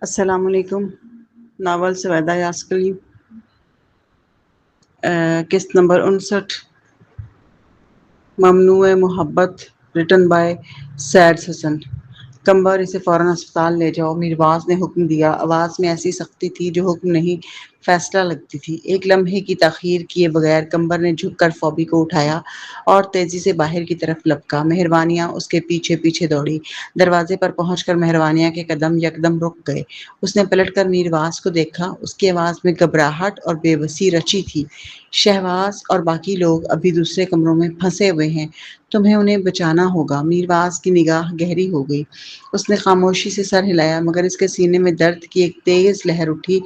السلام علیکم۔ ناول سویدہ یاسکلی، قسط نمبر 59، ممنوع محبت، ریٹن بائی سید حسن۔ کمبر، اسے فوراً اسپتال لے جاؤ، میرواز نے حکم دیا۔ آواز میں ایسی سختی تھی جو حکم نہیں فیصلہ لگتی تھی۔ ایک لمحے کی تاخیر کیے بغیر کمبر نے جھک کر فوبی کو اٹھایا اور تیزی سے باہر کی طرف لپکا۔ مہروانیاں اس کے پیچھے پیچھے دوڑی۔ دروازے پر پہنچ کر مہروانیاں کے قدم یکدم رک گئے۔ اس نے پلٹ کر میرواز کو دیکھا۔ اس کی آواز میں گھبراہٹ اور بے بسی رچی تھی۔ شہواز اور باقی لوگ ابھی دوسرے کمروں میں پھنسے ہوئے ہیں، تمہیں انہیں بچانا ہوگا۔ میرواز کی نگاہ گہری ہو گئی۔ اس نے خاموشی سے سر ہلایا، مگر اس کے سینے میں درد کی ایک تیز لہر اٹھی،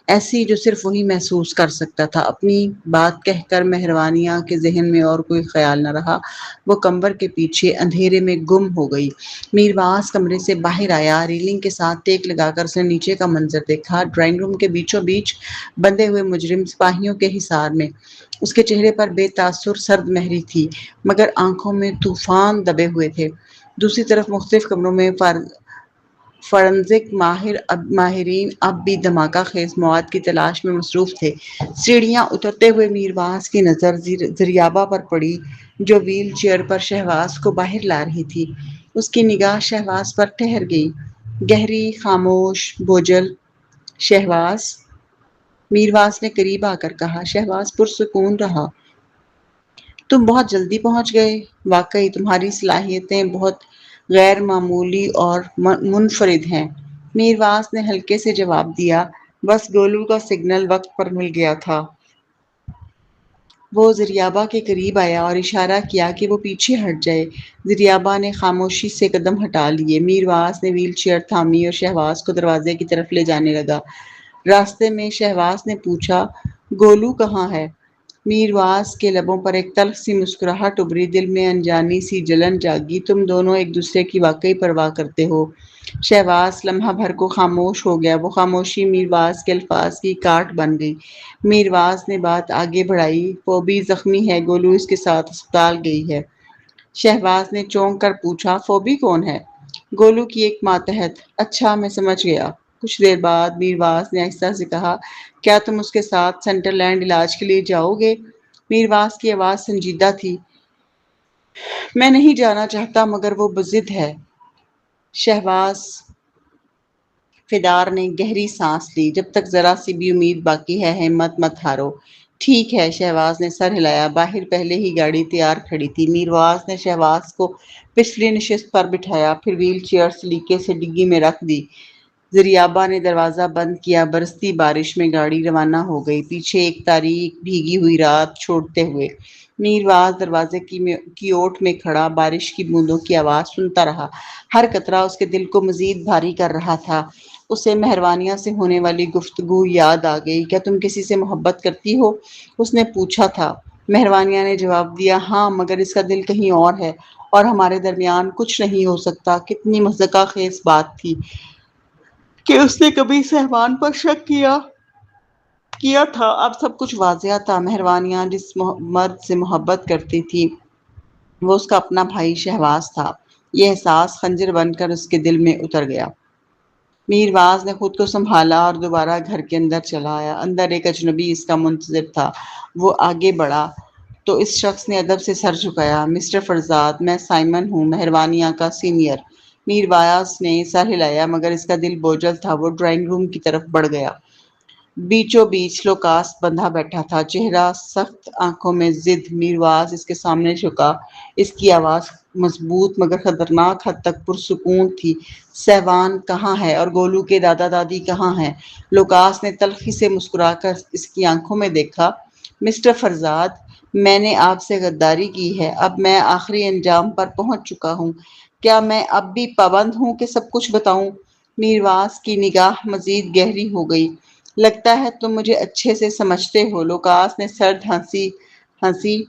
ایسی جو صرف وہی محسوس کر سکتا تھا۔ اپنی بات کہہ کر مہروانیاں کے ذہن میں اور کوئی خیال نہ رہا۔ وہ کمبر کے پیچھے اندھیرے میں گم ہو گئی۔ میرواز کمرے سے باہر آیا، ریلنگ کے ساتھ ٹیک لگا کر اس نے نیچے کا منظر دیکھا۔ ڈرائنگ روم کے بیچوں بیچ بندھے ہوئے مجرم سپاہیوں کے حصار میں۔ اس کے چہرے پر بے تاثر سرد مہری تھی، مگر آنکھوں میں طوفان دبے ہوئے تھے۔ دوسری طرف مختلف کمروں میں فورنزک ماہرین اب بھی دھماکہ خیز مواد کی تلاش میں مصروف تھے۔ سیڑھیاں اترتے ہوئے میرواز کی نظر زریابہ پر پڑی، جو ویل چیئر پر شہواز کو باہر لا رہی تھی۔ اس کی نگاہ شہواز پر ٹھہر گئی، گہری، خاموش، بوجھل۔ شہواز، میرواز نے قریب آ کر کہا۔ شہواز پرسکون رہا۔ تم بہت جلدی پہنچ گئے۔ واقعی تمہاری صلاحیتیں بہت غیر معمولی اور منفرد ہیں۔ میرواز نے ہلکے سے جواب دیا، بس گولو کا سگنل وقت پر مل گیا تھا۔ وہ زریابہ کے قریب آیا اور اشارہ کیا کہ وہ پیچھے ہٹ جائے۔ زریابہ نے خاموشی سے قدم ہٹا لیے۔ میرواز نے ویل چیئر تھامی اور شہواز کو دروازے کی طرف لے جانے لگا۔ راستے میں شہواز نے پوچھا، گولو کہاں ہے؟ میرواز کے لبوں پر ایک تلخ سی مسکراہٹ ابھری، دل میں انجانی سی جلن جاگی۔ تم دونوں ایک دوسرے کی واقعی پرواہ کرتے ہو۔ شہواز لمحہ بھر کو خاموش ہو گیا۔ وہ خاموشی میرواز کے الفاظ کی کاٹ بن گئی۔ میرواز نے بات آگے بڑھائی، فوبی زخمی ہے، گولو اس کے ساتھ اسپتال گئی ہے۔ شہواز نے چونک کر پوچھا، فوبی کون ہے؟ گولو کی ایک ماتحت۔ اچھا، میں سمجھ گیا۔ کچھ دیر بعد میرواز نے آہستہ سے کہا، کیا تم اس کے ساتھ سنٹر لینڈ علاج کے لیے جاؤ گے؟ میرواز کی آواز سنجیدہ تھی۔ میں نہیں جانا چاہتا، مگر وہ بضد ہے۔ شہواز فدار نے گہری سانس لی۔ جب تک ذرا سی بھی امید باقی ہے، ہمت مت ہارو۔ ٹھیک ہے، شہواز نے سر ہلایا۔ باہر پہلے ہی گاڑی تیار کھڑی تھی۔ میرواز نے شہواز کو پچھلی نشست پر بٹھایا، پھر ویل چیئر سلیقے سے ڈگی میں رکھ دی۔ زریابہ نے دروازہ بند کیا۔ برستی بارش میں گاڑی روانہ ہو گئی، پیچھے ایک تاریک بھیگی ہوئی رات چھوڑتے ہوئے۔ میرواز دروازے کی اوٹ میں کھڑا بارش کی بوندوں کی آواز سنتا رہا۔ ہر قطرہ اس کے دل کو مزید بھاری کر رہا تھا۔ اسے مہروانیاں سے ہونے والی گفتگو یاد آ گئی۔ کیا تم کسی سے محبت کرتی ہو؟ اس نے پوچھا تھا۔ مہروانیاں نے جواب دیا، ہاں، مگر اس کا دل کہیں اور ہے، اور ہمارے درمیان کچھ نہیں ہو سکتا۔ کتنی مضحکہ خیز بات تھی کہ اس نے کبھی سہوان پر شک کیا تھا۔ اب سب کچھ واضح تھا۔ مہروانیاں جس مرد سے محبت کرتی تھی، وہ اس کا اپنا بھائی شہواز تھا۔ یہ احساس خنجر بن کر اس کے دل میں اتر گیا۔ میرواز نے خود کو سنبھالا اور دوبارہ گھر کے اندر چلا آیا۔ اندر ایک اجنبی اس کا منتظر تھا۔ وہ آگے بڑھا تو اس شخص نے ادب سے سر جھکایا۔ مسٹر فرزاد، میں سائمن ہوں، مہروانیاں کا سینئر۔ میرواز نے سر ہلایا، مگر اس کا دل بوجھل تھا۔ وہ ڈرائنگ روم کی طرف بڑھ گیا۔ بیچوں بیچ لوکاس بندھا بیٹھا تھا، چہرہ سخت، آنکھوں میں ضد۔ میرواز اس کے سامنے جھکا۔ اس کی آواز مضبوط مگر خطرناک حد تک پرسکون تھی۔ سہوان کہاں ہے اور گولو کے دادا دادی کہاں ہیں؟ لوکاس نے تلخی سے مسکرا کر اس کی آنکھوں میں دیکھا۔ مسٹر فرزاد، میں نے آپ سے غداری کی ہے۔ اب میں آخری انجام پر پہنچ چکا ہوں۔ کیا میں اب بھی پابند ہوں کہ سب کچھ بتاؤں؟ میرواز کی نگاہ مزید گہری ہو گئی۔ لگتا ہے تم مجھے اچھے سے سمجھتے ہو۔ لوکاس نے سرد ہنسی۔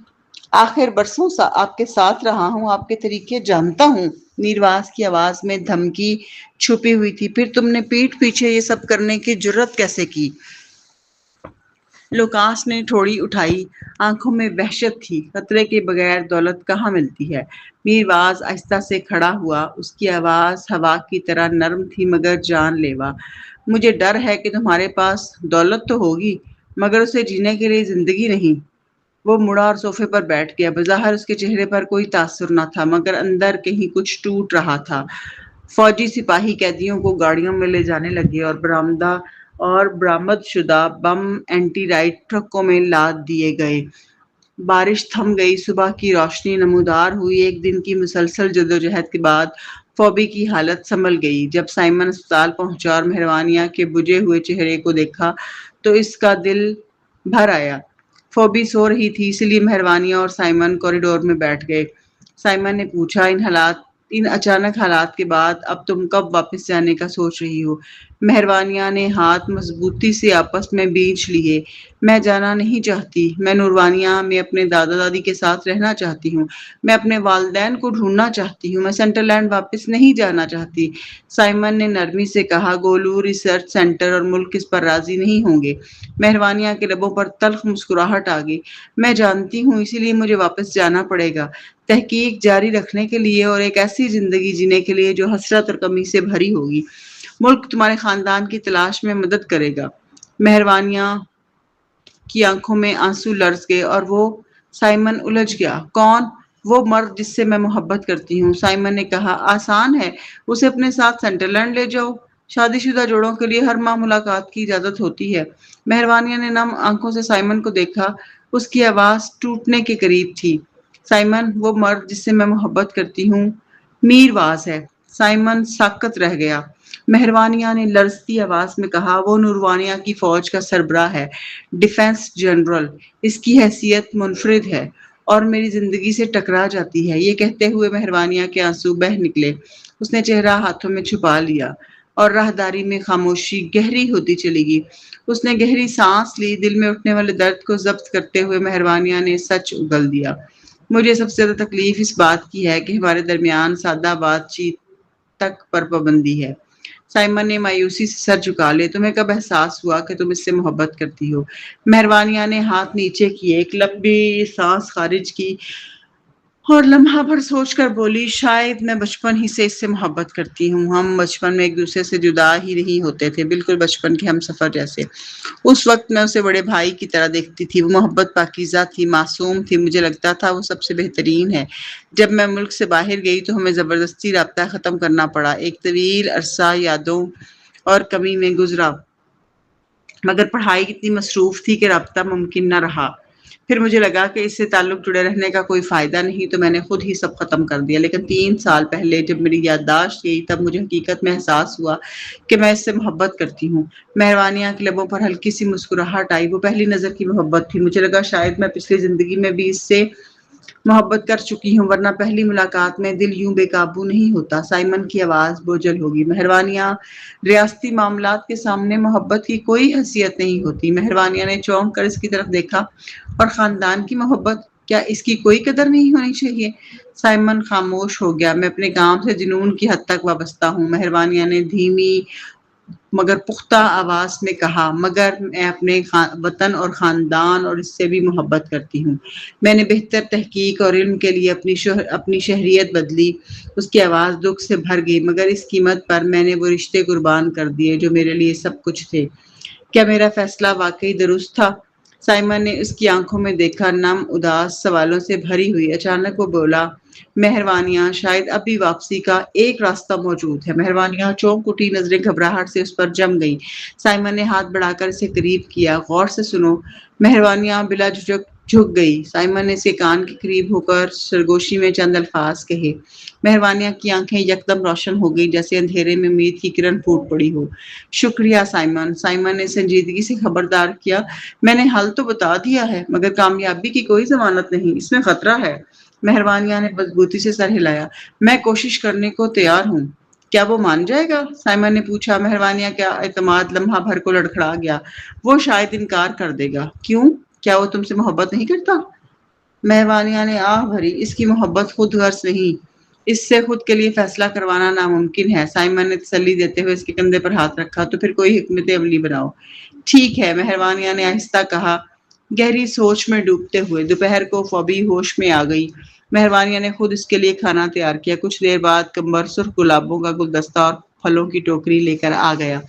آخر برسوں آپ کے ساتھ رہا ہوں، آپ کے طریقے جانتا ہوں۔ میرواز کی آواز میں دھمکی چھپی ہوئی تھی۔ پھر تم نے پیٹھ پیچھے یہ سب کرنے کی جرات کیسے کی؟ لوکاس نے ٹھوڑی اٹھائی، آنکھوں میں وحشت تھی۔ خطرے کے بغیر دولت کہاں ملتی ہے؟ میرواز آہستہ سے کھڑا ہوا، اس کی آواز ہوا کی طرح نرم تھی مگر جان لیوا۔ مجھے ڈر ہے کہ تمہارے پاس دولت تو ہوگی مگر اسے جینے کے لیے زندگی نہیں۔ وہ مڑا اور صوفے پر بیٹھ گیا۔ بظاہر اس کے چہرے پر کوئی تاثر نہ تھا مگر اندر کہیں کچھ ٹوٹ رہا تھا۔ فوجی سپاہی قیدیوں کو گاڑیوں میں لے جانے لگے اور برآمد شدہ بم اینٹی رائٹ ٹرکوں میں لاد دیے گئے۔ بارش تھم گئی، صبح کی روشنی نمودار ہوئی۔ ایک دن کی مسلسل جدوجہد کے بعد فوبی کی حالت سنبھل گئی۔ جب سائمن اسپتال پہنچا اور مہروانیہ کے بجھے ہوئے چہرے کو دیکھا تو اس کا دل بھر آیا۔ فوبی سو رہی تھی، اس لیے مہروانیہ اور سائمن کوریڈور میں بیٹھ گئے۔ سائمن نے پوچھا، ان اچانک حالات کے بعد اب تم کب واپس جانے کا سوچ رہی ہو؟ مہروانیہ نے ہاتھ مضبوطی سے آپس میں بھینچ لیے۔ میں جانا نہیں چاہتی۔ میں نوروانیہ میں اپنے دادا دادی کے ساتھ رہنا چاہتی ہوں۔ میں اپنے والدین کو ڈھونڈنا چاہتی ہوں۔ میں سنٹر لینڈ واپس نہیں جانا چاہتی۔ سائمن نے نرمی سے کہا، گولو ریسرچ سینٹر اور ملک اس پر راضی نہیں ہوں گے۔ مہروانیہ کے لبوں پر تلخ مسکراہٹ آ گئی۔ میں جانتی ہوں، اسی لیے مجھے واپس جانا پڑے گا، تحقیق جاری رکھنے کے لیے اور ایک ایسی زندگی جینے کے لیے جو حسرت اور کمی سے بھری ہوگی۔ ملک تمہارے خاندان کی تلاش میں مدد کرے گا۔ مہروانیہ کی آنکھوں میں آنسو لرز گئے اور وہ سائمن الجھ گیا۔ کون؟ وہ مرد جس سے میں محبت کرتی ہوں، سائمن نے کہا۔ آسان ہے، اسے اپنے ساتھ سنٹرلینڈ لے جاؤ۔ شادی شدہ جوڑوں کے لیے ہر ماہ ملاقات کی اجازت ہوتی ہے۔ مہروانیہ نے نم آنکھوں سے سائمن کو دیکھا، اس کی آواز ٹوٹنے کے قریب تھی۔ سائمن، وہ مرد جس سے میں محبت کرتی ہوں میرواز ہے۔ سائمن ساکت رہ گیا۔ مہروانیہ نے لرزتی آواز میں کہا، وہ نوروانیہ کی فوج کا سربراہ ہے، ڈیفنس جنرل۔ اس کی حیثیت منفرد ہے اور میری زندگی سے ٹکرا جاتی ہے۔ یہ کہتے ہوئے مہروانیہ کے آنسو بہہ نکلے۔ اس نے چہرہ ہاتھوں میں چھپا لیا اور راہداری میں خاموشی گہری ہوتی چلی گئی۔ اس نے گہری سانس لی۔ دل میں اٹھنے والے درد کو ضبط کرتے ہوئے مہروانیہ نے سچ اگل دیا۔ مجھے سب سے زیادہ تکلیف اس بات کی ہے کہ ہمارے درمیان سادہ بات چیت تک پر پابندی ہے۔ سائمن نے مایوسی سے سر جھکا لے۔ تمہیں کب احساس ہوا کہ تم اس سے محبت کرتی ہو؟ مہروانیہ نے ہاتھ نیچے کیے، ایک لمبی سانس خارج کی اور لمحہ بھر سوچ کر بولی، شاید میں بچپن ہی سے اس سے محبت کرتی ہوں۔ ہم بچپن میں ایک دوسرے سے جدا ہی نہیں ہوتے تھے، بالکل بچپن کے ہم سفر جیسے۔ اس وقت میں اسے بڑے بھائی کی طرح دیکھتی تھی۔ وہ محبت پاکیزہ تھی، معصوم تھی، مجھے لگتا تھا وہ سب سے بہترین ہے۔ جب میں ملک سے باہر گئی تو ہمیں زبردستی رابطہ ختم کرنا پڑا۔ ایک طویل عرصہ یادوں اور کمی میں گزرا مگر پڑھائی اتنی مصروف تھی کہ رابطہ ممکن نہ رہا۔ پھر مجھے لگا کہ اس سے تعلق جڑے رہنے کا کوئی فائدہ نہیں تو میں نے خود ہی سب ختم کر دیا۔ لیکن 3 سال پہلے جب میری یادداشت گئی تب مجھے حقیقت میں احساس ہوا کہ میں اس سے محبت کرتی ہوں۔ مہروانیہ کے لبوں پر ہلکی سی مسکراہٹ آئی۔ وہ پہلی نظر کی محبت تھی۔ مجھے لگا شاید میں پچھلی زندگی میں بھی اس سے محبت کر چکی ہوں، ورنہ پہلی ملاقات میں دل یوں بے قابو نہیں ہوتا۔ سائمن کی آواز بوجھل ہوگی۔ مہروانیہ، ریاستی معاملات کے سامنے محبت کی کوئی حیثیت نہیں ہوتی۔ مہروانیہ نے چونک کر اس کی طرف دیکھا۔ اور خاندان کی محبت، کیا اس کی کوئی قدر نہیں ہونی چاہیے؟ سائمن خاموش ہو گیا۔ میں اپنے کام سے جنون کی حد تک وابستہ ہوں، مہروانیہ نے دھیمی مگر پختہ آواز میں کہا، مگر میں اپنے وطن اور خاندان اور اس سے بھی محبت کرتی ہوں۔ میں نے بہتر تحقیق اور علم کے لیے اپنی شہریت بدلی۔ اس کی آواز دکھ سے بھر گئی، مگر اس قیمت پر میں نے وہ رشتے قربان کر دیے جو میرے لیے سب کچھ تھے۔ کیا میرا فیصلہ واقعی درست تھا؟ سائمن نے اس کی آنکھوں میں دیکھا، نم اداس سوالوں سے بھری ہوئی۔ اچانک وہ بولا، مہروانیہ، شاید اب بھی واپسی کا ایک راستہ موجود ہے۔ مہروانیہ چونک اٹھی، نظریں گھبراہٹ سے اس پر جم گئیں۔ سائمن نے ہاتھ بڑھا کر اسے قریب کیا۔ غور سے سنو۔ مہروانیہ بلا جھجک جھک گئی۔ سائمن نے اسے کان کے قریب ہو کر سرگوشی میں چند الفاظ کہے۔ مہروانیہ کی آنکھیں یکدم روشن ہو گئی، جیسے اندھیرے میں امید کی کرن پھوٹ پڑی ہو۔ شکریہ سائمن۔ سائمن نے سنجیدگی سے خبردار کیا، میں نے حل تو بتا دیا ہے مگر کامیابی کی کوئی ضمانت نہیں، اس میں خطرہ ہے۔ مہروانیہ نے مضبوطی سے سر ہلایا۔ میں کوشش کرنے کو تیار ہوں۔ کیا وہ مان جائے گا؟ سائمن نے پوچھا۔ مہروانیہ کا اعتماد لمحہ بھر کو لڑکھڑا گیا۔ وہ شاید انکار کر دے گا۔ کیوں؟ کیا وہ تم سے محبت نہیں کرتا؟ مہروانیہ نے آہ بھری۔ اس کی محبت خود غرض نہیں، اس سے خود کے لیے فیصلہ کروانا ناممکن ہے۔ سائمن نے تسلی دیتے ہوئے اس کے کندھے پر ہاتھ رکھا۔ تو پھر کوئی حکمت عملی بناؤ۔ ٹھیک ہے، مہروانیہ نے آہستہ کہا، گہری سوچ میں ڈوبتے ہوئے۔ دوپہر کو فوبی ہوش میں آ گئی۔ مہروانیہ نے خود اس کے لیے کھانا تیار کیا۔ کچھ دیر بعد کمبر سرخ گلابوں کا گلدستہ اور پھلوں کی ٹوکری لے کر آ گیا۔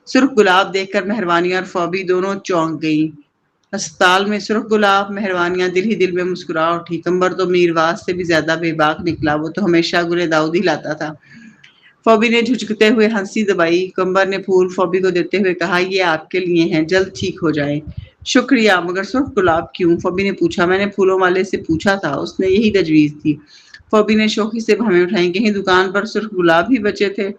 سرخ گلاب دیکھ کر مہروانیہ اور فوبی دونوں چونک گئیں۔ اسپتال میں سرخ گلاب! مہروانیہ دل ہی دل میں مسکرا اٹھی۔ کمبر تو میرواس سے بھی زیادہ بے باک نکلا، وہ تو ہمیشہ گلے داؤد ہی لاتا تھا۔ فوبی نے جھجکتے ہوئے ہنسی دبائی۔ کمبر نے پھول فوبی کو دیتے ہوئے کہا، یہ آپ کے لیے ہیں، جلد ٹھیک ہو جائیں۔ شکریہ، مگر سرخ گلاب کیوں؟ فوبی نے پوچھا۔ میں نے پھولوں والے سے پوچھا تھا، اس نے یہی تجویز دی۔ فوبی نے شوخی سے بھویں اٹھائیں۔ کہیں دکان پر سرخ گلاب ہی بچے تھے؟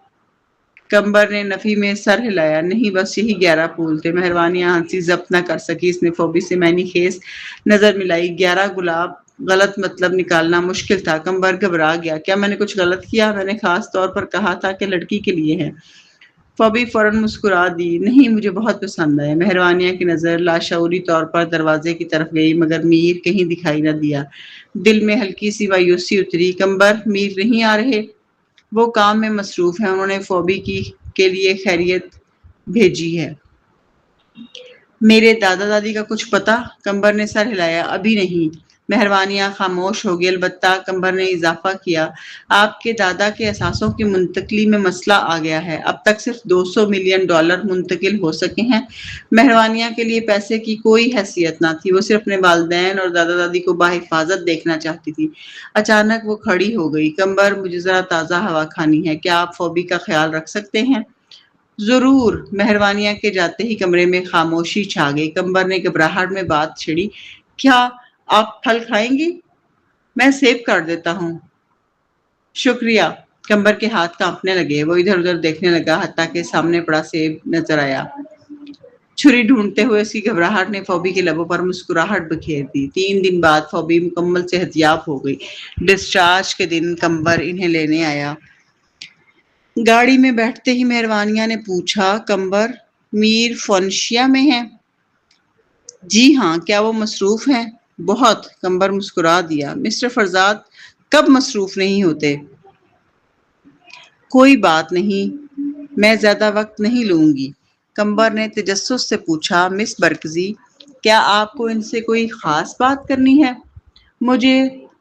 کمبر نے نفی میں سر ہلایا۔ نہیں، بس یہی 11 پھول تھے۔ مہروانیہ ہنسی ضبط نہ کر سکی۔ اس نے فوبی سے معنی خیز نظر ملائی۔ 11 گلاب؟ غلط مطلب نکالنا مشکل تھا۔ کمبر گھبرا گیا۔ کیا میں نے کچھ غلط کیا؟ میں نے خاص طور پر کہا تھا کہ لڑکی کے لیے ہے۔ فوبی فوراً مسکرا دی۔ نہیں، مجھے بہت پسند ہے۔ مہروانیہ کی نظر لاشعوری طور پر دروازے کی طرف گئی، مگر میر کہیں دکھائی نہ دیا۔ دل میں ہلکی سی مایوسی اتری۔ کمبر، میر نہیں آ رہے؟ وہ کام میں مصروف ہیں، انہوں نے فوبی کے لیے خیریت بھیجی ہے۔ میرے دادا دادی کا کچھ پتہ؟ کمبر نے سر ہلایا۔ ابھی نہیں۔ مہروانیہ خاموش ہو گئی۔ البتہ، کمبر نے اضافہ کیا، آپ کے دادا کے اثاثوں کی منتقلی میں مسئلہ آ گیا ہے۔ اب تک صرف $200 ملین منتقل ہو سکے ہیں۔ مہروانیہ کے لیے پیسے کی کوئی حیثیت نہ تھی، وہ صرف اپنے والدین اور دادا دادی کو بحفاظت دیکھنا چاہتی تھی۔ اچانک وہ کھڑی ہو گئی۔ کمبر، مجھے ذرا تازہ ہوا کھانی ہے، کیا آپ فوبی کا خیال رکھ سکتے ہیں؟ ضرور۔ مہروانیہ کے جاتے ہی کمرے میں خاموشی چھا گئی۔ کمبر نے گھبراہٹ میں بات چھیڑی، کیا آپ پھل کھائیں گی؟ میں سیب کاٹ دیتا ہوں۔ شکریہ۔ کمبر کے ہاتھ کانپنے لگے، وہ ادھر ادھر دیکھنے لگا، حتیٰ کہ سامنے پڑا سیب نظر آیا۔ چھری ڈھونڈتے ہوئے اس کی گھبراہٹ نے فوبی کے لبوں پر مسکراہٹ بکھیر دی۔ 3 دن بعد فوبی مکمل صحت یاب ہو گئی۔ ڈسچارج کے دن کمبر انہیں لینے آیا۔ گاڑی میں بیٹھتے ہی مہروانیہ نے پوچھا، کمبر، میر فونشیا میں ہیں؟ جی ہاں۔ کیا وہ مصروف ہیں؟ بہت۔ کمبر مسکرا دیا۔ مسٹر فرزاد کب مصروف نہیں ہوتے؟ کوئی بات نہیں، میں زیادہ وقت نہیں لوں گی۔ کمبر نے تجسس سے پوچھا، مس برکزی، کیا آپ کو ان سے کوئی خاص بات کرنی ہے؟ مجھے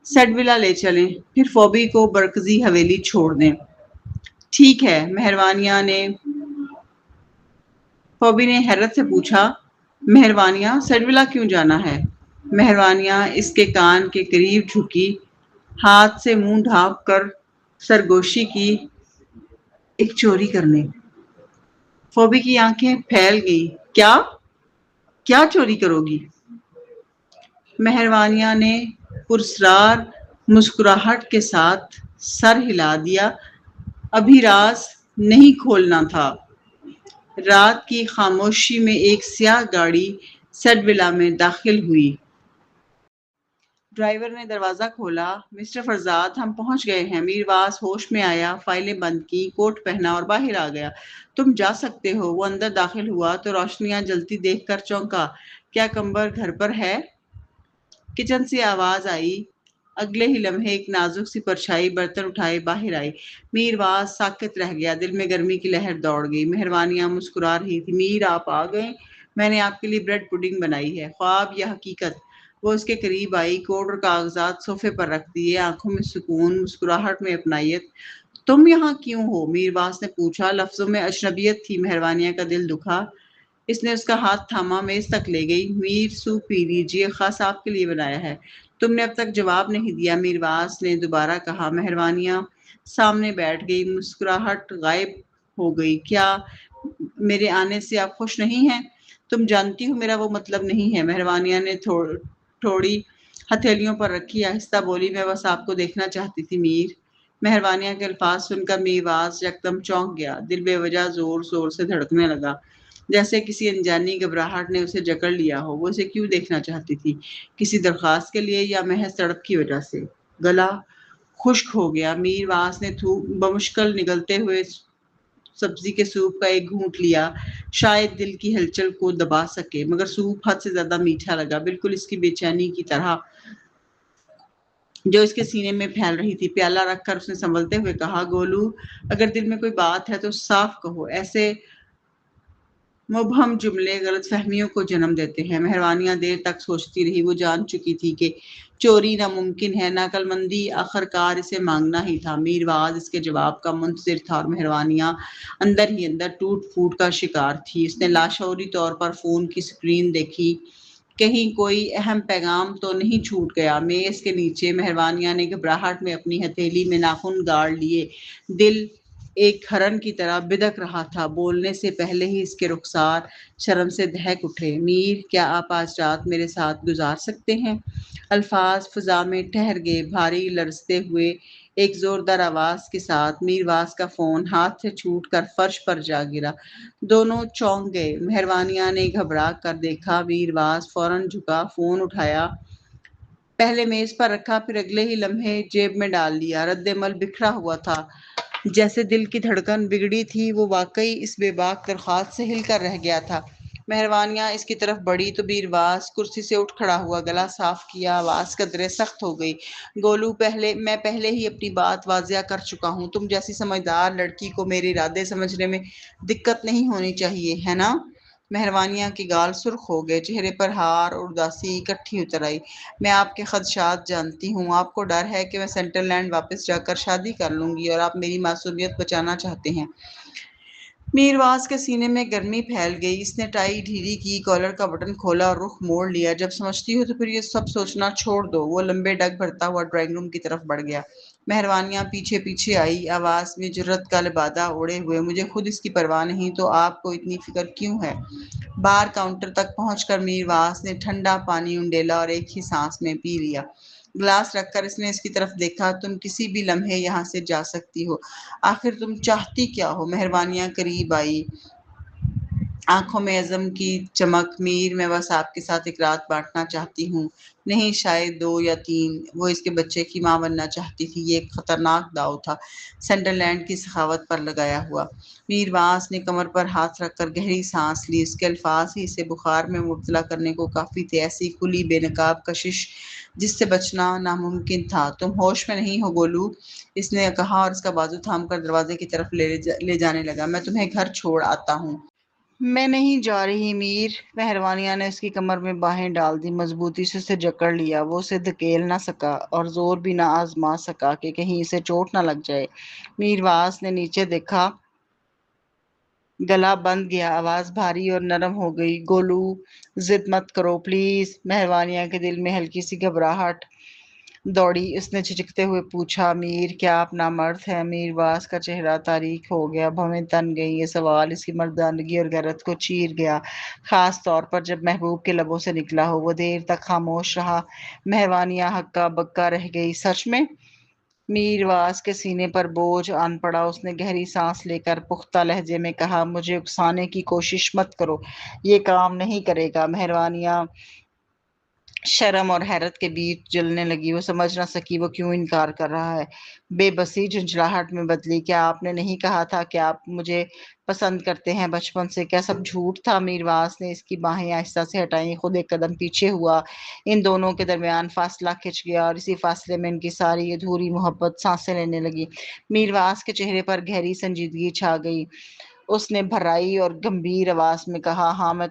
سیڈ ولا لے چلیں، پھر فوبی کو برکزی حویلی چھوڑ دیں۔ ٹھیک ہے۔ فوبی نے حیرت سے پوچھا، مہروانیہ، سیڈ ولا کیوں جانا ہے؟ مہروانیہ اس کے کان کے قریب جھکی، ہاتھ سے منہ ڈھانپ کر سرگوشی کی، ایک چوری کرنے۔ فوبی کی آنکھیں پھیل گئی۔ کیا چوری کرو گی؟ مہروانیہ نے پراسرار مسکراہٹ کے ساتھ سر ہلا دیا۔ ابھی راز نہیں کھولنا تھا۔ رات کی خاموشی میں ایک سیاہ گاڑی سیڈ ولا میں داخل ہوئی۔ ڈرائیور نے دروازہ کھولا۔ مسٹر فرزاد، ہم پہنچ گئے ہیں۔ میرواس ہوش میں آیا، فائلیں بند کیں، کوٹ پہنا اور باہر آ گیا۔ تم جا سکتے ہو۔ وہ اندر داخل ہوا تو روشنیاں جلتی دیکھ کر چونکا۔ کیا کمبر گھر پر ہے؟ کچن سے آواز آئی۔ اگلے ہی لمحے ایک نازک سی پرچھائی برتن اٹھائے باہر آئی۔ میرواس ساکت رہ گیا، دل میں گرمی کی لہر دوڑ گئی۔ مہروانیہ مسکرا رہی تھی۔ میر، آپ آ گئے؟ میں نے آپ کے لیے بریڈ پڈنگ بنائی ہے۔ خواب یا حقیقت؟ وہ اس کے قریب آئی، کوٹ اور کاغذات صوفے پر رکھ دیے، آنکھوں میں سکون، مسکراہٹ میں اپنائیت۔ تم یہاں کیوں ہو؟ میرواس نے پوچھا۔ لفظوں میں اجنبیت تھی۔ مہروانیہ کا دل دکھا۔ اس نے اس کا ہاتھ تھاما، میز تک لے گئی۔ میر، سوپ پی لیجیے، خاص آپ کے لیے بنایا ہے۔ تم نے اب تک جواب نہیں دیا، میرواس نے دوبارہ کہا۔ مہروانیہ سامنے بیٹھ گئی، مسکراہٹ غائب ہو گئی۔ کیا میرے آنے سے آپ خوش نہیں ہیں؟ تم جانتی ہو میرا وہ مطلب نہیں ہے۔ مہروانیہ نے تھوڑی ہتھیلیوں پر رکھی، آہستہ بولی، میں بس آپ کو دیکھنا چاہتی تھی میر۔ مہروانیہ کے الفاظ سن کر میرواس یکدم چونک گیا، دل بے وجہ زور زور سے دھڑکنے لگا، جیسے کسی انجانی گھبراہٹ نے اسے جکڑ لیا ہو۔ وہ اسے کیوں دیکھنا چاہتی تھی؟ کسی درخواست کے لیے یا محض تڑپ کی وجہ سے؟ گلا خشک ہو گیا۔ میرواس نے بمشکل نگلتے ہوئے سبزی کے سوپ کا ایک گھونٹ لیا، شاید دل کی ہلچل کو دبا سکے، مگر سوپ حد سے زیادہ میٹھا لگا، بالکل اس کی بے چینی کی طرح جو اس کے سینے میں پھیل رہی تھی۔ پیالہ رکھ کر اس نے سنبھلتے ہوئے کہا، گولو، اگر دل میں کوئی بات ہے تو صاف کہو، ایسے مبہم جملے غلط فہمیوں کو جنم دیتے ہیں۔ مہروانیاں دیر تک سوچتی رہی، وہ جان چکی تھی کہ چوری ناممکن ہے، نقل مندی آخرکار اسے مانگنا ہی تھا۔ میرواز اس کے جواب کا منتظر تھا اور مہروانیاں اندر ہی اندر ٹوٹ پھوٹ کا شکار تھی۔ اس نے لاشعوری طور پر فون کی سکرین دیکھی، کہیں کوئی اہم پیغام تو نہیں چھوٹ گیا۔ میز کے نیچے مہروانیاں نے گھبراہٹ میں اپنی ہتھیلی میں ناخن گاڑ لیے، دل ایک ہرن کی طرح بدک رہا تھا۔ بولنے سے پہلے ہی اس کے رخسار شرم سے دہک اٹھے۔ میر، کیا آپ آج رات میرے ساتھ گزار سکتے ہیں؟ الفاظ فضا میں ٹھہر گئے، بھاری لرزتے ہوئے۔ ایک زوردار آواز کے ساتھ میرواز کا فون ہاتھ سے چھوٹ کر فرش پر جا گرا۔ دونوں چونک گئے۔ مہروانیاں نے گھبرا کر دیکھا۔ میرواز فوراً جھکا، فون اٹھایا، پہلے میز پر رکھا، پھر اگلے ہی لمحے جیب میں ڈال لیا۔ رد عمل بکھرا ہوا تھا، جیسے دل کی دھڑکن بگڑی تھی۔ وہ واقعی اس بے باک درخواست سے ہل کر رہ گیا تھا۔ مہروانیاں اس کی طرف بڑھی تو میرواز کرسی سے اٹھ کھڑا ہوا، گلا صاف کیا، آواز قدرے سخت ہو گئی۔ گولو، میں پہلے ہی اپنی بات واضح کر چکا ہوں۔ تم جیسی سمجھدار لڑکی کو میرے ارادے سمجھنے میں دقت نہیں ہونی چاہیے، ہے نا؟ مہروانیاں کی گال سرخ ہو گئے، چہرے پر ہار اور اداسی اکٹھی اتر آئی۔ میں آپ کے خدشات جانتی ہوں۔ آپ کو ڈر ہے کہ میں سینٹرل لینڈ واپس جا کر شادی کر لوں گی اور آپ میری معصومیت بچانا چاہتے ہیں۔ میرواز کے سینے میں گرمی پھیل گئی۔ اس نے ٹائی ڈھیلی کی، کالر کا بٹن کھولا اور رخ موڑ لیا۔ جب سمجھتی ہو تو پھر یہ سب سوچنا چھوڑ دو۔ وہ لمبے ڈگ بھرتا ہوا ڈرائنگ روم کی طرف بڑھ گیا۔ مہروانیاں پیچھے پیچھے آئی، آواز میں جرأت کا لبادہ اوڑھے ہوئے۔ مجھے خود اس کی پرواہ نہیں تو آپ کو اتنی فکر کیوں ہے؟ بار کاؤنٹر تک پہنچ کر میرواز نے ٹھنڈا پانی انڈیلا اور ایک ہی سانس میں پی لیا۔ گلاس رکھ کر اس نے اس کی طرف دیکھا۔ تم کسی بھی لمحے یہاں سے جا سکتی ہو۔ آخر تم چاہتی کیا ہو؟ مہروانیاں قریب آئی، آنکھوں میں عزم کی چمک۔ میر، میں بس آپ کے ساتھ ایک رات بانٹنا چاہتی ہوں، نہیں شاید 2 یا 3۔ وہ اس کے بچے کی ماں بننا چاہتی تھی۔ یہ ایک خطرناک داؤ تھا، سینٹرل لینڈ کی سخاوت پر لگایا ہوا۔ میرواز نے کمر پر ہاتھ رکھ کر گہری سانس لی۔ اس کے الفاظ ہی اسے بخار میں مبتلا کرنے کو کافی تھے، ایسی کھلی بے نقاب کشش جس سے بچنا ناممکن تھا۔ تم ہوش میں نہیں ہو گولو، اس نے کہا اور اس کا بازو تھام کر دروازے کی طرف لے جانے لگا۔ میں تمہیں گھر چھوڑ آتا ہوں۔ میں نہیں جا رہی میر۔ مہروانیاں نے اس کی کمر میں باہیں ڈال دی، مضبوطی سے اسے جکڑ لیا۔ وہ اسے دھکیل نہ سکا اور زور بھی نہ آزما سکا کہ کہیں اسے چوٹ نہ لگ جائے۔ میرواز نے نیچے دیکھا، گلا بند گیا، آواز بھاری اور نرم ہو گئی۔ گولو، ضد مت کرو پلیز۔ مہروانیاں کے دل میں ہلکی سی گھبراہٹ دوڑی۔ اس نے جھجکتے ہوئے پوچھا، میر، کیا آپ نامرد ہیں؟ میرواز کا چہرہ تاریک ہو گیا، بھویں تن گئیں۔ یہ سوال اس کی مردانگی اور غیرت کو چیر گیا، خاص طور پر جب محبوب کے لبوں سے نکلا ہو۔ وہ دیر تک خاموش رہا۔ مہروانیاں ہکا بکا رہ گئی۔ سچ میں؟ میرواز کے سینے پر بوجھ آن پڑا۔ اس نے گہری سانس لے کر پختہ لہجے میں کہا، مجھے اکسانے کی کوشش مت کرو، یہ کام نہیں کرے گا۔ مہروانیاں شرم اور حیرت کے بیچ جلنے لگی۔ وہ سمجھ نہ سکی وہ کیوں انکار کر رہا ہے۔ بے بسی جھنجھلاہٹ میں بدلی۔ کیا آپ نے نہیں کہا تھا کہ آپ مجھے پسند کرتے ہیں بچپن سے؟ کیا سب جھوٹ تھا؟ میرواز نے اس کی باہیں آہستہ سے ہٹائیں، خود ایک قدم پیچھے ہوا۔ ان دونوں کے درمیان فاصلہ کھنچ گیا اور اسی فاصلے میں ان کی ساری ادھوری محبت سانسیں لینے لگی۔ میرواز کے چہرے پر گہری سنجیدگی چھا گئی۔ اس نے بھرائی اور گمبھیر آواز میں کہا، ہاں، میں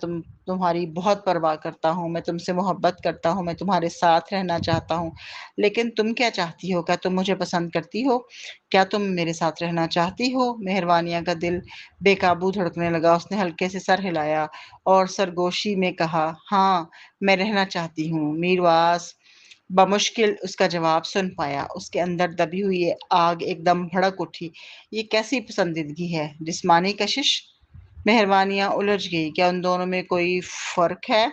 تمہاری بہت پرواہ کرتا ہوں، میں تم سے محبت کرتا ہوں، میں تمہارے ساتھ رہنا چاہتا ہوں، لیکن تم کیا چاہتی ہو؟ کیا تم مجھے پسند کرتی ہو؟ کیا تم میرے ساتھ رہنا چاہتی ہو؟ مہروانیاں کا دل بے قابو دھڑکنے لگا۔ اس نے ہلکے سے سر ہلایا اور سرگوشی میں کہا، ہاں، میں رہنا چاہتی ہوں۔ میرواز بمشکل اس کا جواب سن پایا۔ اس کے اندر دبی ہوئی آگ ایک دم بھڑک اٹھی۔ یہ کیسی پسندیدگی ہے؟ جسمانی کشش؟ مہروانیاں الجھ گئی۔ کیا ان دونوں میں کوئی فرق ہے؟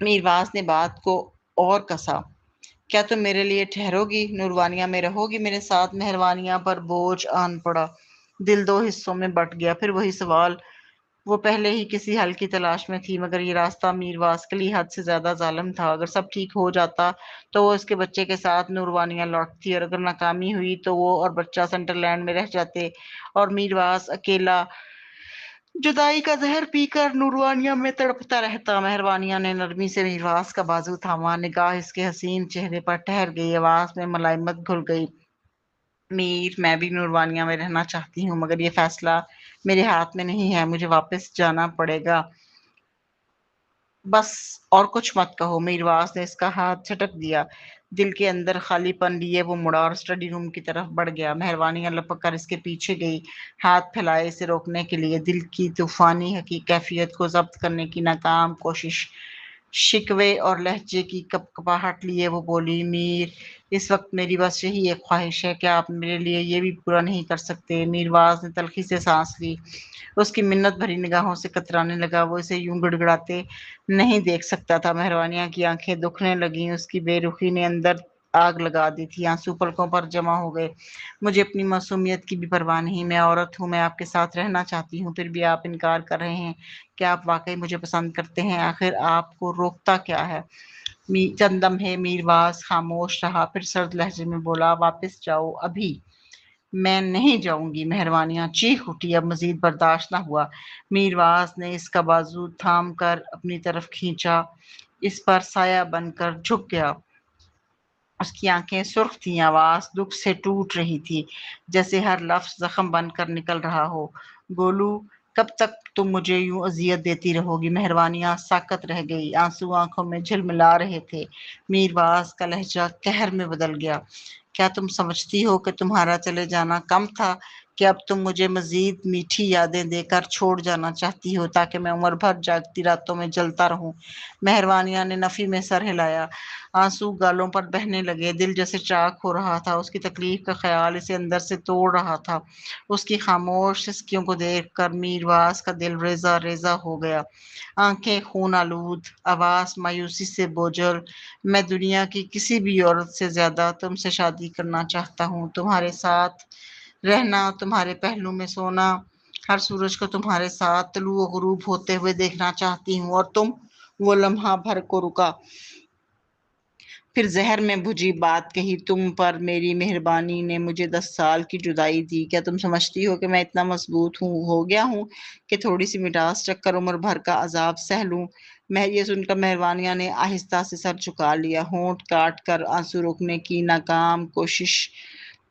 میرواز نے بات کو اور کسا، کیا تم میرے لیے ٹھہرو گی؟ نوروانیہ میں رہو گی میرے ساتھ؟ مہروانیہ پر بوجھ آن پڑا، دل دو حصوں میں بٹ گیا۔ پھر وہی سوال۔ وہ پہلے ہی کسی حل کی تلاش میں تھی، مگر یہ راستہ میرواز کے لیے حد سے زیادہ ظالم تھا۔ اگر سب ٹھیک ہو جاتا تو وہ اس کے بچے کے ساتھ نوروانیہ لوٹتی، اور اگر ناکامی ہوئی تو وہ اور بچہ سینٹرل لینڈ میں رہ جاتے اور میرواز اکیلا جدائی کا زہر پی کر نوروانیہ میں تڑپتا رہتا۔ مہروانیہ نے نرمی سے میرواز کا بازو تھاما، نگاہ اس کے حسین چہرے پر ٹھہر گئی، آواز میں ملائمت گھل گئی۔ میر، میں بھی نوروانیہ میں رہنا چاہتی ہوں، مگر یہ فیصلہ میرے ہاتھ میں نہیں ہے، مجھے واپس جانا پڑے گا، بس اور کچھ مت کہو۔ میرواس نے اس کا ہاتھ جھٹک دیا۔ دل کے اندر خالی پن لیے وہ مڑا اور اسٹڈی روم کی طرف بڑھ گیا۔ مہروانیاں لپک کر اس کے پیچھے گئی، ہاتھ پھیلائے اسے روکنے کے لیے۔ دل کی طوفانی کیفیت کو ضبط کرنے کی ناکام کوشش، شکوے اور لہجے کی کپکپاہٹ لیے وہ بولی، میر، اس وقت میری بس یہی ایک خواہش ہے، کیا آپ میرے لیے یہ بھی پورا نہیں کر سکتے؟ میرواز نے تلخی سے سانس لی، اس کی منت بھری نگاہوں سے کترانے لگا۔ وہ اسے یوں گڑگڑاتے نہیں دیکھ سکتا تھا۔ مہروانیاں کی آنکھیں دکھنے لگیں، اس کی بے رخی نے اندر آگ لگا دی تھی، آنسو پلکوں پر جمع ہو گئے۔ مجھے اپنی معصومیت کی بھی پرواہ نہیں، میں عورت ہوں، میں آپ کے ساتھ رہنا چاہتی ہوں، پھر بھی آپ انکار کر رہے ہیں کہ آپ واقعی مجھے پسند کرتے ہیں، آخر آپ کو روکتا کیا ہے؟ چند لمحے میرواز خاموش رہا، پھر سرد لہجے میں بولا، واپس جاؤ ابھی۔ میں نہیں جاؤں گی۔ مہروانیاں چیخ اٹھی، اب مزید برداشت نہ ہوا۔ میرواز نے اس کا بازو تھام کر اپنی طرف کھینچا، اس پر سایہ بن کر جھک گیا۔ اس کی آنکھیں سرخ تھیں، آواز دکھ سے ٹوٹ رہی تھی، جیسے ہر لفظ زخم بن کر نکل رہا ہو۔ گولو، کب تک تم مجھے یوں اذیت دیتی رہو گی؟ مہروانیاں ساکت رہ گئی، آنسو آنکھوں میں جھلملا رہے تھے۔ میرواز کا لہجہ قہر میں بدل گیا، کیا تم سمجھتی ہو کہ تمہارا چلے جانا کم تھا، کہ اب تم مجھے مزید میٹھی یادیں دے کر چھوڑ جانا چاہتی ہو تاکہ میں عمر بھر جاگتی راتوں میں جلتا رہوں؟ مہروانیاں نے نفی میں سر ہلایا، آنسو گالوں پر بہنے لگے، دل جیسے چاک ہو رہا تھا، اس کی تکلیف کا خیال اسے اندر سے توڑ رہا تھا۔ اس کی خاموش سسکیوں کو دیکھ کر میرواز کا دل ریزہ ریزہ ہو گیا، آنکھیں خون آلود، آواز مایوسی سے بوجھل، میں دنیا کی کسی بھی عورت سے زیادہ تم سے شادی کرنا چاہتا ہوں، تمہارے ساتھ رہنا، تمہارے پہلو میں سونا، ہر سورج کو تمہارے ساتھ طلوع و غروب ہوتے ہوئے دیکھنا چاہتی ہوں۔ اور تم؟ وہ لمحہ بھر کو رکا، پھر زہر میں بھجی بات کہی، تم پر میری مہربانی نے مجھے 10 سال کی جدائی دی، کیا تم سمجھتی ہو کہ میں اتنا مضبوط ہو گیا ہوں کہ تھوڑی سی مٹاس چکھ کر عمر بھر کا عذاب سہ لوں؟ یہ سن کر مہروانیاں نے آہستہ سے سر جھکا لیا، ہونٹ کاٹ کر آنسو روکنے کی ناکام کوشش۔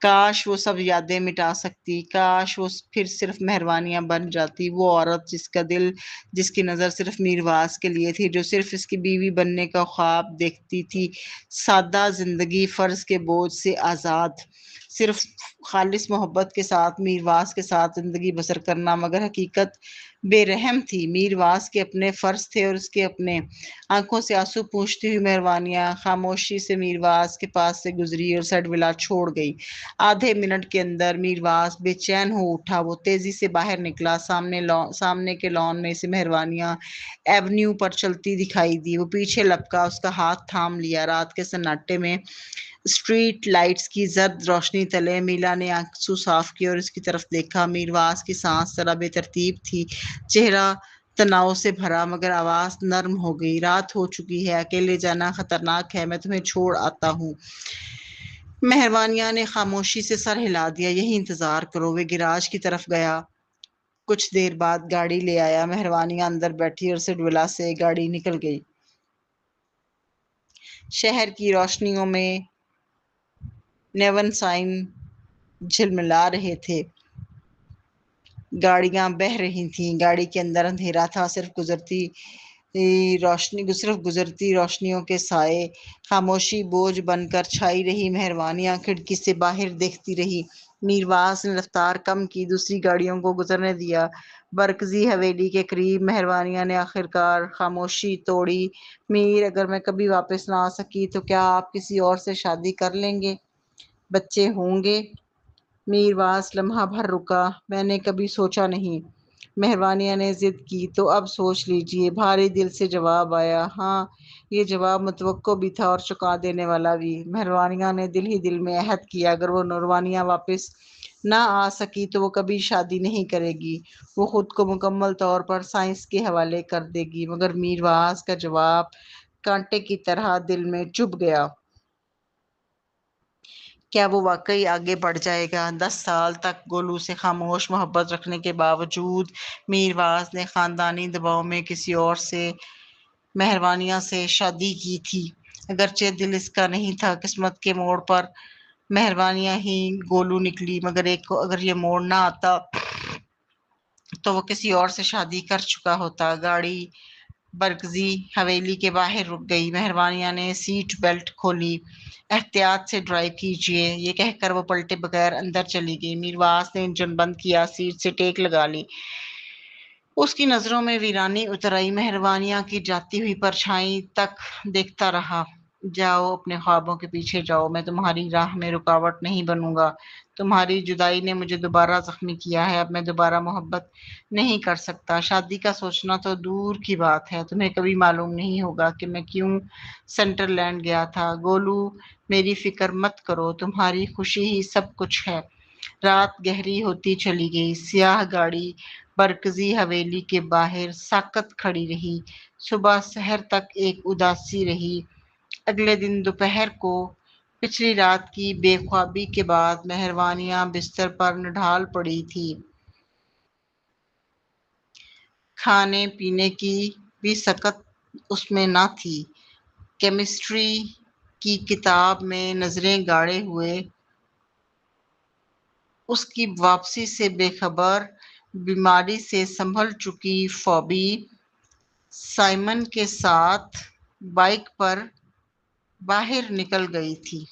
کاش وہ سب یادیں مٹا سکتی، کاش وہ پھر صرف مہروانیاں بن جاتی، وہ عورت جس کا دل، جس کی نظر صرف میرواز کے لیے تھی، جو صرف اس کی بیوی بننے کا خواب دیکھتی تھی، سادہ زندگی، فرض کے بوجھ سے آزاد، صرف خالص محبت کے ساتھ میرواز کے ساتھ زندگی بسر کرنا، مگر حقیقت بے رحم تھی۔ میرواز کے اپنے فرض تھے اور اس کے اپنے۔ آنکھوں سے آنسو پونچھتی ہوئی مہروانیاں خاموشی سے میرواز کے پاس سے گزری اور سیڈ ولا چھوڑ گئی۔ آدھے منٹ کے اندر میرواز بے چین ہو اٹھا، وہ تیزی سے باہر نکلا، سامنے کے لان میں سے مہروانیاں ایونیو پر چلتی دکھائی دی، وہ پیچھے لپکا، اس کا ہاتھ تھام لیا۔ رات کے سناٹے میں اسٹریٹ لائٹس کی زرد روشنی تلے میلا نے آنسو صاف کیے اور اس کی طرف دیکھا۔ میرواز کی سانس ذرا بے ترتیب تھی، چہرہ تناؤ سے بھرا، مگر آواز نرم ہو گئی، رات ہو چکی ہے، اکیلے جانا خطرناک ہے، میں تمہیں چھوڑ آتا ہوں۔ مہروانیاں نے خاموشی سے سر ہلا دیا، یہی انتظار کرو۔ وہ گراج کی طرف گیا، کچھ دیر بعد گاڑی لے آیا، مہروانیاں اندر بیٹھی اور سیڈ ولا سے گاڑی نکل گئی۔ شہر کی روشنیوں میں نیون سائن جھلملا رہے تھے، گاڑیاں بہہ رہی تھیں، گاڑی کے اندر اندھیرا تھا، صرف گزرتی روشنیوں کے سائے، خاموشی بوجھ بن کر چھائی رہی۔ مہروانیاں کھڑکی سے باہر دیکھتی رہی۔ میرواز نے رفتار کم کی، دوسری گاڑیوں کو گزرنے دیا۔ برکزئی حویلی کے قریب مہروانیاں نے آخرکار خاموشی توڑی، میر، اگر میں کبھی واپس نہ آ سکی تو کیا آپ کسی اور سے شادی کر لیں گے؟ بچے ہوں گے؟ میرواز لمحہ بھر رکا، میں نے کبھی سوچا نہیں۔ مہروانیاں نے ضد کی، تو اب سوچ لیجئے۔ بھاری دل سے جواب آیا۔ ہاں، یہ جواب متوقع بھی تھا اور چونکا دینے والا بھی۔ مہروانیاں نے دل ہی دل میں عہد کیا، اگر وہ نوروانیہ واپس نہ آ سکی تو وہ کبھی شادی نہیں کرے گی، وہ خود کو مکمل طور پر سائنس کے حوالے کر دے گی۔ مگر میرواز کا جواب کانٹے کی طرح دل میں چبھ گیا۔ کیا وہ واقعی آگے بڑھ جائے گا؟ 10 سال تک گولو سے خاموش محبت رکھنے کے باوجود میرواز نے خاندانی دباؤ میں کسی اور سے، مہروانیاں سے شادی کی تھی، اگرچہ دل اس کا نہیں تھا۔ قسمت کے موڑ پر مہروانیاں ہی گولو نکلی، مگر اگر یہ موڑ نہ آتا تو وہ کسی اور سے شادی کر چکا ہوتا۔ گاڑی برگزی حویلی کے باہر رک گئی۔ مہروانیہ نے سیٹ بیلٹ کھولی۔ احتیاط سے ڈرائیو کیجیے، یہ کہہ کر وہ پلٹے بغیر اندر چلی گئی۔ میرواس نے انجن بند کیا، سیٹ سے ٹیک لگا لی۔ اس کی نظروں میں ویرانی اتر آئی۔ مہروانیہ کی جاتی ہوئی پرچھائی تک دیکھتا رہا۔ جاؤ اپنے خوابوں کے پیچھے جاؤ، میں تمہاری راہ میں رکاوٹ نہیں بنوں گا۔ تمہاری جدائی نے مجھے دوبارہ زخمی کیا ہے، اب میں دوبارہ محبت نہیں کر سکتا۔ شادی کا سوچنا تو دور کی بات ہے، تمہیں کبھی معلوم نہیں ہوگا کہ میں کیوں سنٹر لینڈ گیا تھا۔ گولو، میری فکر مت کرو، تمہاری خوشی ہی سب کچھ ہے۔ رات گہری ہوتی چلی گئی۔ سیاہ گاڑی برکزی حویلی کے باہر ساکت کھڑی رہی۔ صبح سحر تک ایک اداسی رہی۔ اگلے دن دوپہر کو پچھلی رات کی بے خوابی کے بعد مہروانیہ بستر پر نڈھال پڑی تھی۔ کھانے پینے کی بھی سکت اس میں نہ تھی۔ کیمسٹری کی کتاب میں نظریں گاڑے ہوئے اس کی واپسی سے بے خبر، بیماری سے سنبھل چکی فوبی سائمن کے ساتھ بائیک پر باہر نکل گئی تھی۔